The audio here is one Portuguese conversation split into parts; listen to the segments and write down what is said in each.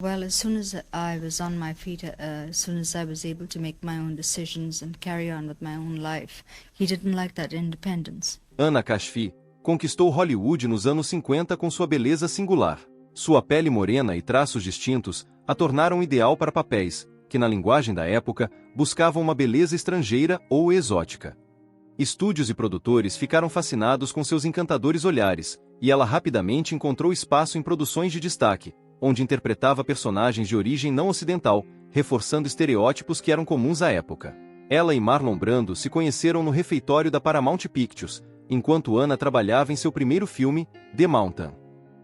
Well, as soon as I was on my feet, as soon as I was able to make my own decisions and carry on with my own life, he didn't like that independence. Anna Kashfi conquistou Hollywood nos anos 50 com sua beleza singular. Sua pele morena e traços distintos a tornaram ideal para papéis que, na linguagem da época, buscavam uma beleza estrangeira ou exótica. Estúdios e produtores ficaram fascinados com seus encantadores olhares, e ela rapidamente encontrou espaço em produções de destaque, onde interpretava personagens de origem não ocidental, reforçando estereótipos que eram comuns à época. Ela e Marlon Brando se conheceram no refeitório da Paramount Pictures, enquanto Anna trabalhava em seu primeiro filme, The Mountain.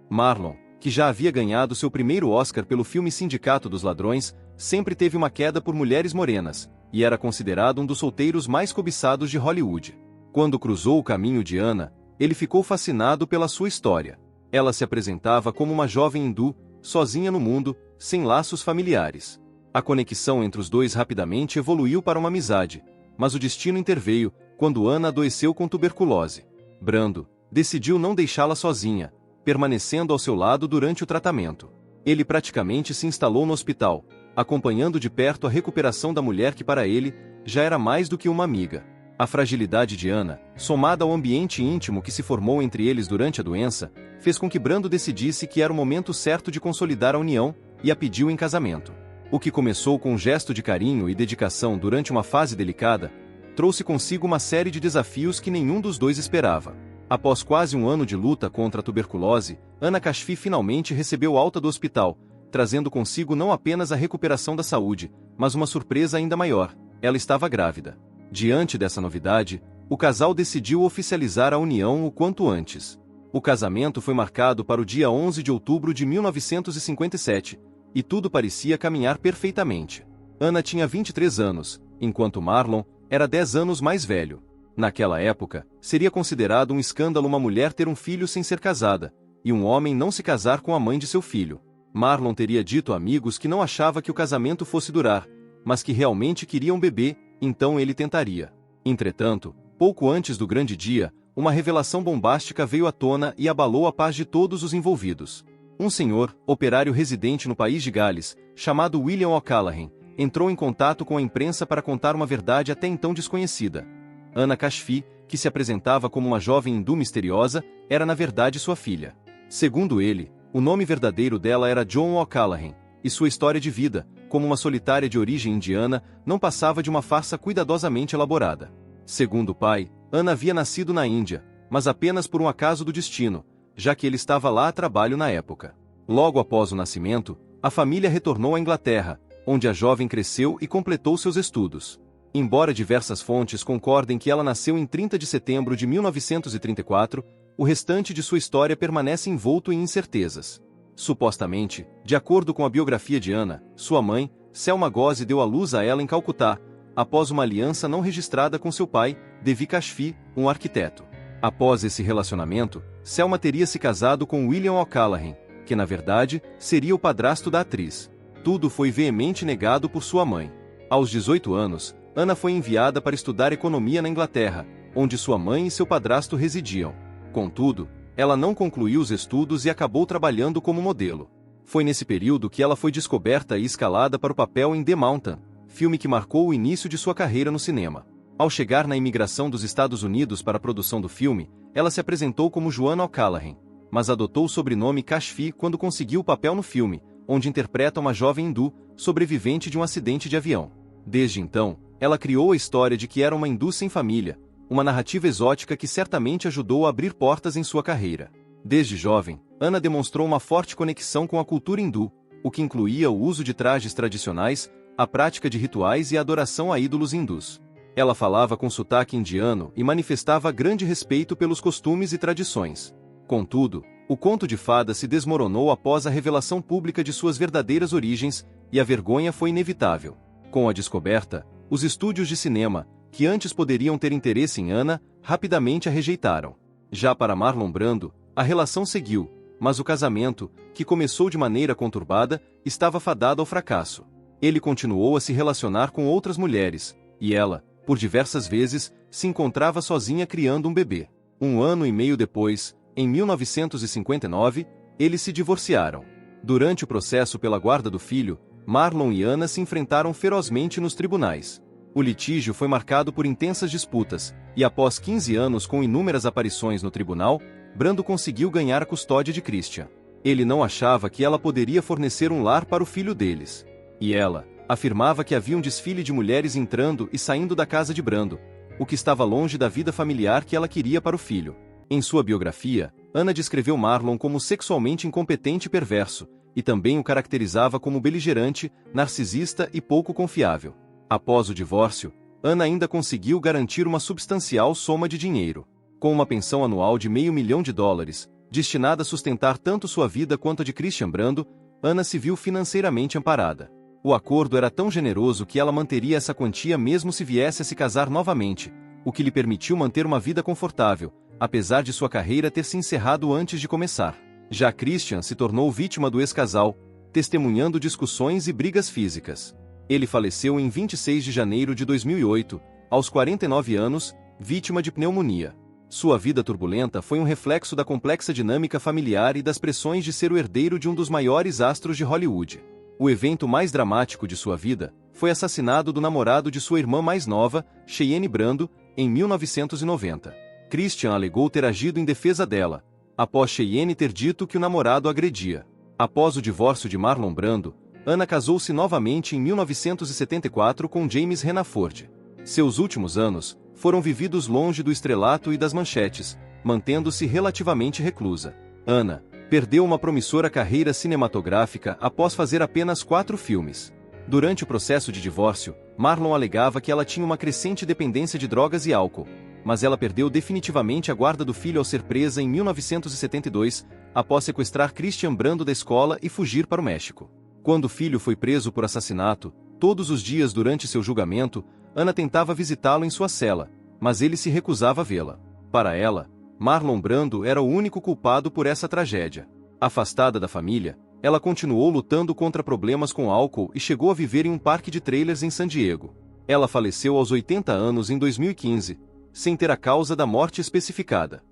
Marlon, que já havia ganhado seu primeiro Oscar pelo filme Sindicato dos Ladrões, sempre teve uma queda por mulheres morenas, e era considerado um dos solteiros mais cobiçados de Hollywood. Quando cruzou o caminho de Anna, ele ficou fascinado pela sua história. Ela se apresentava como uma jovem hindu, sozinha no mundo, sem laços familiares. A conexão entre os dois rapidamente evoluiu para uma amizade, mas o destino interveio quando Anna adoeceu com tuberculose. Brando decidiu não deixá-la sozinha, permanecendo ao seu lado durante o tratamento. Ele praticamente se instalou no hospital, acompanhando de perto a recuperação da mulher que para ele já era mais do que uma amiga. A fragilidade de Anna, somada ao ambiente íntimo que se formou entre eles durante a doença, fez com que Brando decidisse que era o momento certo de consolidar a união e a pediu em casamento. O que começou com um gesto de carinho e dedicação durante uma fase delicada, trouxe consigo uma série de desafios que nenhum dos dois esperava. Após quase um ano de luta contra a tuberculose, Anna Kashfi finalmente recebeu alta do hospital, trazendo consigo não apenas a recuperação da saúde, mas uma surpresa ainda maior: ela estava grávida. Diante dessa novidade, o casal decidiu oficializar a união o quanto antes. O casamento foi marcado para o dia 11 de outubro de 1957, e tudo parecia caminhar perfeitamente. Anna tinha 23 anos, enquanto Marlon era 10 anos mais velho. Naquela época, seria considerado um escândalo uma mulher ter um filho sem ser casada, e um homem não se casar com a mãe de seu filho. Marlon teria dito a amigos que não achava que o casamento fosse durar, mas que realmente queria um bebê, então ele tentaria. Entretanto, pouco antes do grande dia, uma revelação bombástica veio à tona e abalou a paz de todos os envolvidos. Um senhor, operário residente no país de Gales, chamado William O'Callaghan, entrou em contato com a imprensa para contar uma verdade até então desconhecida. Anna Kashfi, que se apresentava como uma jovem hindu misteriosa, era na verdade sua filha. Segundo ele, o nome verdadeiro dela era John O'Callaghan, e sua história de vida, como uma solitária de origem indiana, não passava de uma farsa cuidadosamente elaborada. Segundo o pai, Anna havia nascido na Índia, mas apenas por um acaso do destino, já que ele estava lá a trabalho na época. Logo após o nascimento, a família retornou à Inglaterra, onde a jovem cresceu e completou seus estudos. Embora diversas fontes concordem que ela nasceu em 30 de setembro de 1934, o restante de sua história permanece envolto em incertezas. Supostamente, de acordo com a biografia de Anna, sua mãe, Selma Ghosh, deu à luz a ela em Calcutá, após uma aliança não registrada com seu pai, Devi Kashfi, um arquiteto. Após esse relacionamento, Selma teria se casado com William O'Callaghan, que na verdade seria o padrasto da atriz. Tudo foi veemente negado por sua mãe. Aos 18 anos, Anna foi enviada para estudar economia na Inglaterra, onde sua mãe e seu padrasto residiam. Contudo, ela não concluiu os estudos e acabou trabalhando como modelo. Foi nesse período que ela foi descoberta e escalada para o papel em The Mountain, filme que marcou o início de sua carreira no cinema. Ao chegar na imigração dos Estados Unidos para a produção do filme, ela se apresentou como Joanna O'Callaghan, mas adotou o sobrenome Kashfi quando conseguiu o papel no filme, onde interpreta uma jovem hindu, sobrevivente de um acidente de avião. Desde então, ela criou a história de que era uma hindu sem família, uma narrativa exótica que certamente ajudou a abrir portas em sua carreira. Desde jovem, Anna demonstrou uma forte conexão com a cultura hindu, o que incluía o uso de trajes tradicionais, a prática de rituais e a adoração a ídolos hindus. Ela falava com sotaque indiano e manifestava grande respeito pelos costumes e tradições. Contudo, o conto de fada se desmoronou após a revelação pública de suas verdadeiras origens, e a vergonha foi inevitável. Com a descoberta, os estúdios de cinema, que antes poderiam ter interesse em Anna, rapidamente a rejeitaram. Já para Marlon Brando, a relação seguiu, mas o casamento, que começou de maneira conturbada, estava fadado ao fracasso. Ele continuou a se relacionar com outras mulheres, e ela, por diversas vezes, se encontrava sozinha criando um bebê. Um ano e meio depois, em 1959, eles se divorciaram. Durante o processo pela guarda do filho, Marlon e Ana se enfrentaram ferozmente nos tribunais. O litígio foi marcado por intensas disputas, e após 15 anos com inúmeras aparições no tribunal, Brando conseguiu ganhar a custódia de Christian. Ele não achava que ela poderia fornecer um lar para o filho deles. E ela afirmava que havia um desfile de mulheres entrando e saindo da casa de Brando, o que estava longe da vida familiar que ela queria para o filho. Em sua biografia, Ana descreveu Marlon como sexualmente incompetente e perverso, e também o caracterizava como beligerante, narcisista e pouco confiável. Após o divórcio, Ana ainda conseguiu garantir uma substancial soma de dinheiro. Com uma pensão anual de $500 mil, destinada a sustentar tanto sua vida quanto a de Christian Brando, Ana se viu financeiramente amparada. O acordo era tão generoso que ela manteria essa quantia mesmo se viesse a se casar novamente, o que lhe permitiu manter uma vida confortável, apesar de sua carreira ter se encerrado antes de começar. Já Christian se tornou vítima do ex-casal, testemunhando discussões e brigas físicas. Ele faleceu em 26 de janeiro de 2008, aos 49 anos, vítima de pneumonia. Sua vida turbulenta foi um reflexo da complexa dinâmica familiar e das pressões de ser o herdeiro de um dos maiores astros de Hollywood. O evento mais dramático de sua vida foi o assassinato do namorado de sua irmã mais nova, Cheyenne Brando, em 1990. Christian alegou ter agido em defesa dela, após Cheyenne ter dito que o namorado agredia. Após o divórcio de Marlon Brando, Ana casou-se novamente em 1974 com James Renaford. Seus últimos anos foram vividos longe do estrelato e das manchetes, mantendo-se relativamente reclusa. Ana perdeu uma promissora carreira cinematográfica após fazer apenas 4 filmes. Durante o processo de divórcio, Marlon alegava que ela tinha uma crescente dependência de drogas e álcool, mas ela perdeu definitivamente a guarda do filho ao ser presa em 1972, após sequestrar Christian Brando da escola e fugir para o México. Quando o filho foi preso por assassinato, todos os dias durante seu julgamento, Ana tentava visitá-lo em sua cela, mas ele se recusava a vê-la. Para ela, Marlon Brando era o único culpado por essa tragédia. Afastada da família, ela continuou lutando contra problemas com álcool e chegou a viver em um parque de trailers em San Diego. Ela faleceu aos 80 anos em 2015, sem ter a causa da morte especificada.